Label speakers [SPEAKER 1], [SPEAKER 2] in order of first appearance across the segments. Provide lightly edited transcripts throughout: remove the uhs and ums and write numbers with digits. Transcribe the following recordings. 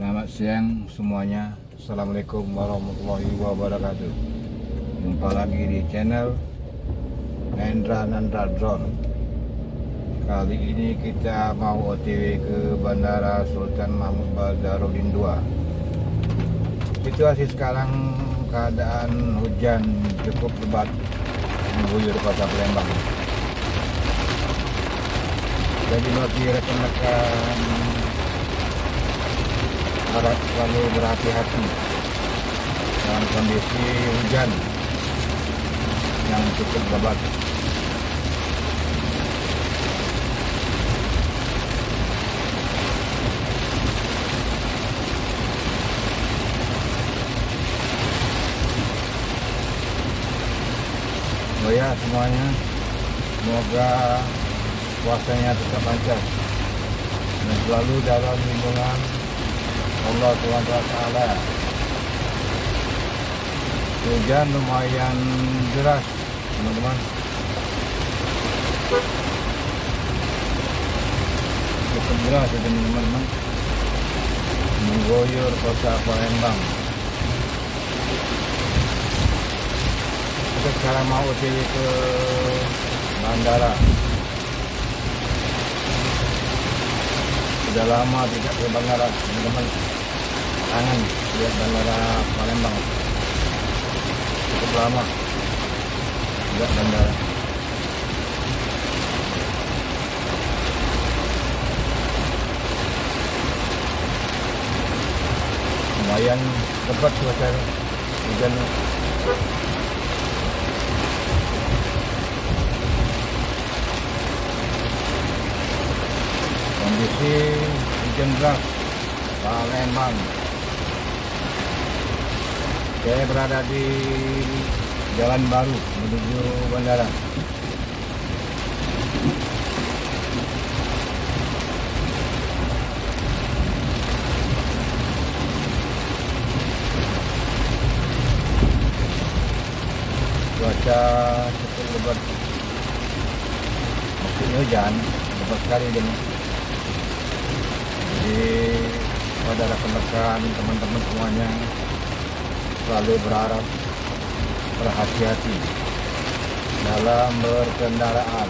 [SPEAKER 1] Selamat siang semuanya. Assalamualaikum warahmatullahi wabarakatuh. Jumpa lagi di channel Hendra Nandra Drone. Kali ini kita mau OTW ke Bandara Sultan Mahmud Badarudin II. Situasi sekarang keadaan hujan cukup lebat mengguyur kota Palembang. Jadi bagi rekan-rekan harap selalu berhati-hati dalam kondisi hujan yang cukup lebat. Oh ya semuanya, semoga puasanya tetap lancar dan selalu dalam lindungan Allah SWT. Hujan lumayan deras teman-teman, cukup deras ya teman-teman, mengguyur kota Palembang. Kita sekarang mau OTW ke bandara. Sudah lama tidak ke bandara teman-teman, kangen lihat bandara Palembang. Cukup lama tidak bandara. Lumayan lebat cuaca hujan. Kondisi hujan deras Palembang. Saya berada di Jalan Baru menuju bandara. Cuaca cukup lebat, musim hujan lebat sekali ini. Jadi pada rekan-rekan teman-teman semuanya selalu berharap berhati-hati dalam berkendaraan,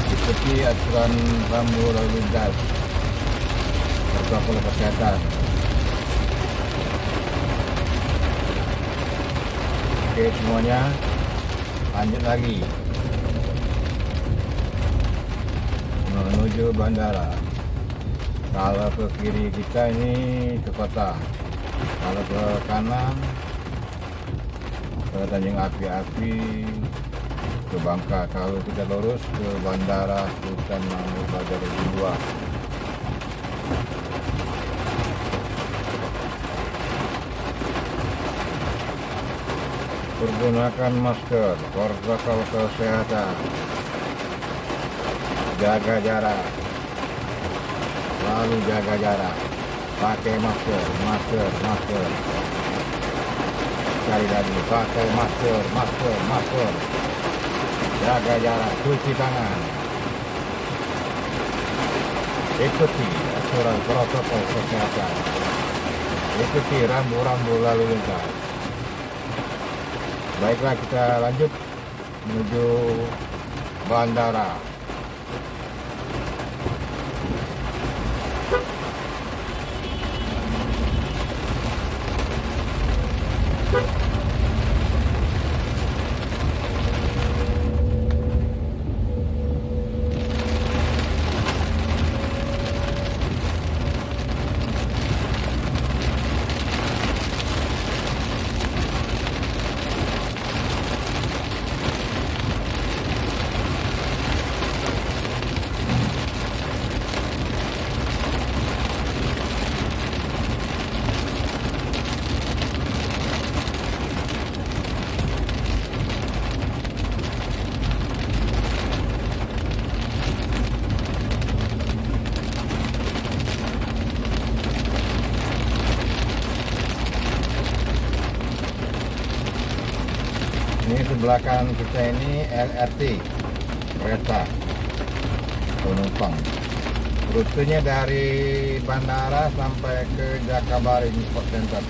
[SPEAKER 1] ikuti aturan rambu lalu lintas, protokol kesehatan. Oke semuanya, lanjut lagi menuju bandara. Kalau ke kiri kita ini ke kota, kalau ke kanan ke Tanjung Api-Api, ke Bangka. Kalau kita lurus ke Bandara Sultan Mahmud Badarudin II. Pergunakan masker, protokol kesehatan, jaga jarak, selalu jaga jarak, pakai masker. Sekali lagi, pakai masker, jaga jarak, cuci tangan, ikuti aturan protokol kesehatan, ikuti rambu-rambu lalu lintas. Baiklah, kita lanjut menuju bandara. Ini sebelah kanan kita ini LRT, kereta penumpang. Rutenya dari bandara sampai ke Jakabaring Sport Center.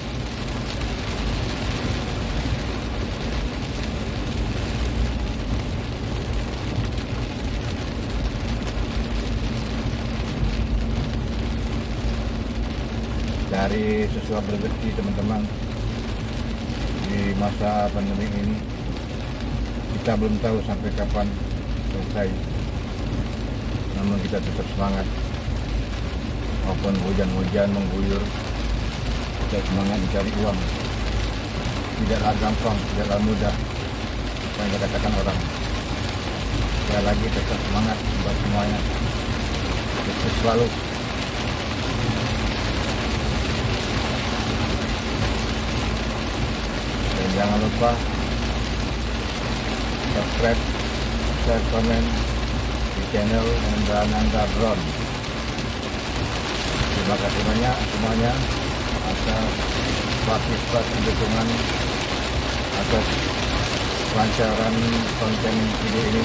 [SPEAKER 1] Dari sesuai rezeki teman-teman, di masa pandemi ini kita belum tahu sampai kapan selesai, namun kita tetap semangat walaupun hujan-hujan mengguyur. Kita semangat mencari uang, tidaklah gampang, tidaklah mudah apa yang dikatakan orang. Sekali lagi tetap semangat buat semuanya, tetap selalu. Dan jangan lupa subscribe, share, komen di channel Nanda Drone. Terima kasih banyak semuanya atas partisipasi dukungan, atas kelancaran konten video ini.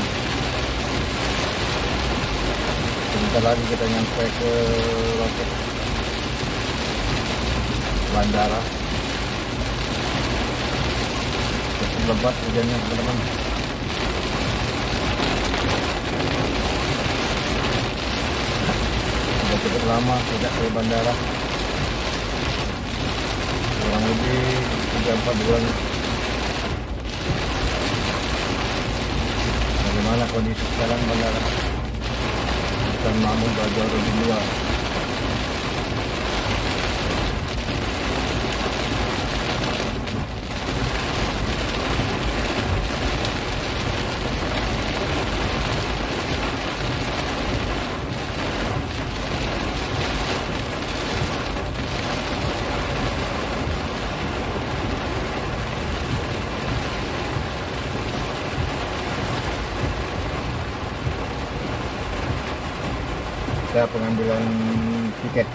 [SPEAKER 1] Sebentar lagi kita nyampe ke loket bandara. Lebat hujannya teman-teman. Sudah cukup lama tidak ke bandara, kurang lebih 3-4 bulan. Bagaimana kondisi sekarang bandara Sultan Mahmud Bajarudin II? Kita pengambilan tiket.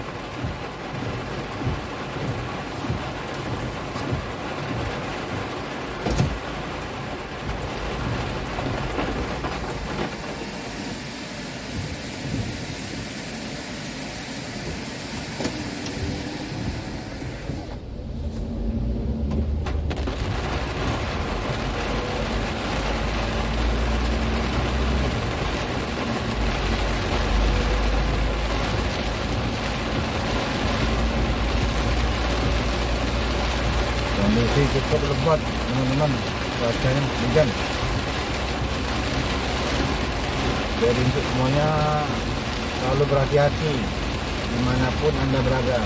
[SPEAKER 1] Kondisi cukup lebat teman-teman, cuacanya hujan. Jadi untuk semuanya selalu berhati-hati dimanapun Anda berada.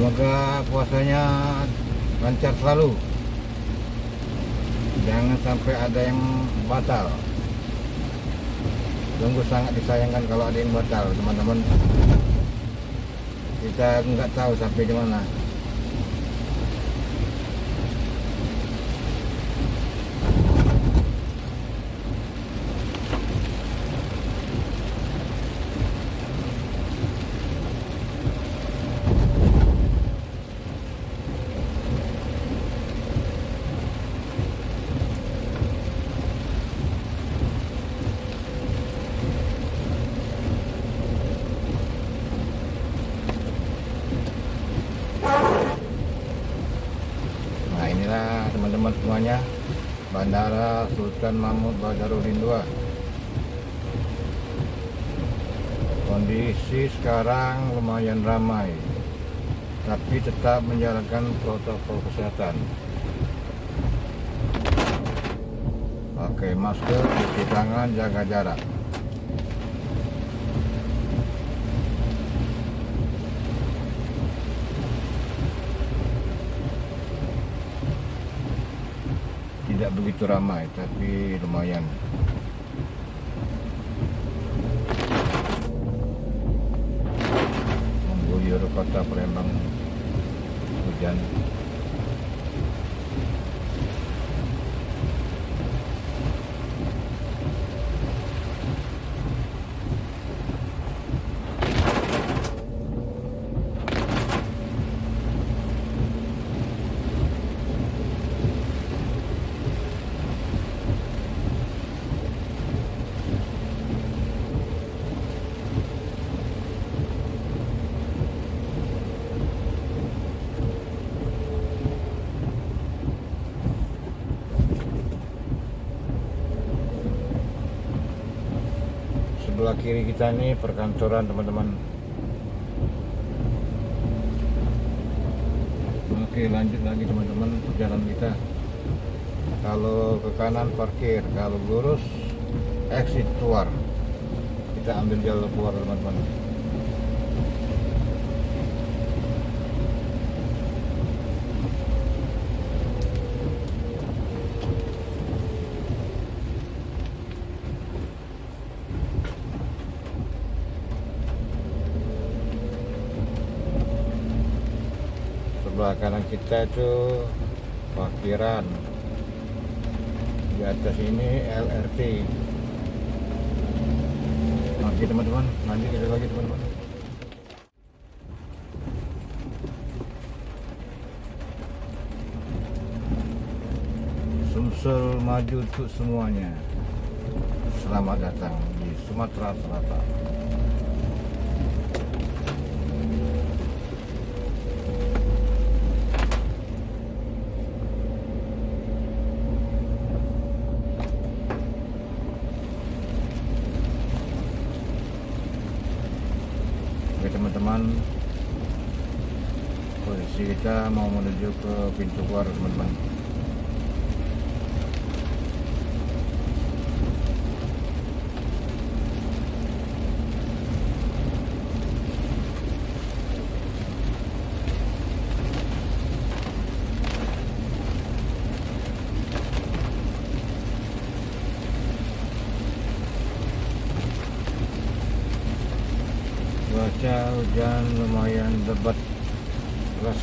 [SPEAKER 1] Semoga puasanya lancar selalu. Jangan sampai ada yang batal. Sungguh sangat disayangkan kalau ada yang batal, teman-teman. Kita nggak tahu sampai di mana. Teman-teman semuanya, Bandara Sultan Mahmud Bajarudin II. Kondisi sekarang lumayan ramai, tapi tetap menjalankan protokol kesehatan. Pakai masker, cuci tangan, jaga jarak. Tidak begitu ramai, tapi lumayan. Mengguyur kota Palembang hujan. sebelah kiri kita nih perkantoran teman-teman. Oke, lanjut lagi teman-teman perjalanan kita. Kalau ke kanan parkir, kalau lurus exit keluar. Kita ambil jalur keluar teman-teman. Sebelah kanan kita itu parkiran, di atas ini LRT. Oke teman-teman, lanjut kita lagi teman-teman. Sumsel maju untuk semuanya. Selamat datang di Sumatera Selatan. Oke teman-teman, posisi kita mau menuju ke pintu keluar teman-teman. Cuaca hujan lumayan lebat deras.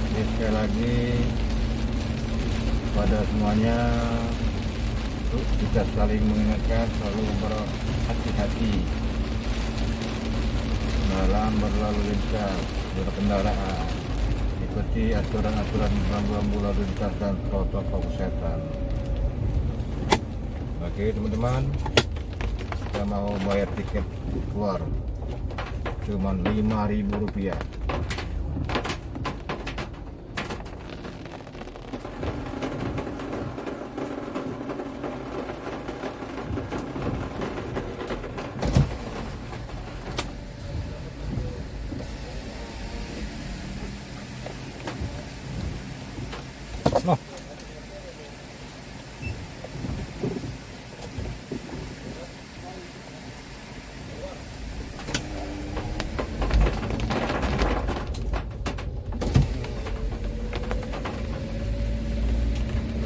[SPEAKER 1] Jadi sekali lagi pada semuanya kita saling mengingatkan, selalu berhati-hati dalam berlalu lintas berkendaraan, ikuti aturan-aturan rambu-rambu lalu lintas dan protokol kesehatan. Oke teman-teman, kita mau bayar tiket keluar cuman Rp5.000. No.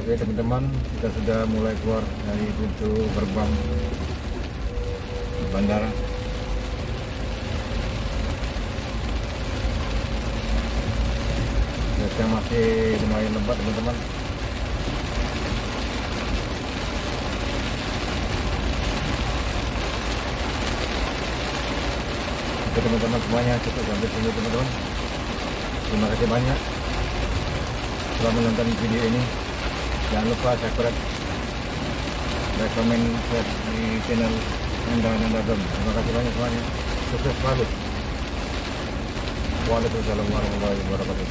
[SPEAKER 1] Oke teman-teman, kita sudah mulai keluar dari pintu gerbang bandara. Cuaca masih lumayan lebat teman-teman. Oke teman-teman semuanya, cukup sampai sini teman-teman. Terima kasih banyak telah menonton video ini. Jangan lupa subscribe, like, komen, share di channel Nanda Dom. Terima kasih banyak semuanya. Sukses selalu. Waalaikumsalam warahmatullahi wabarakatuh.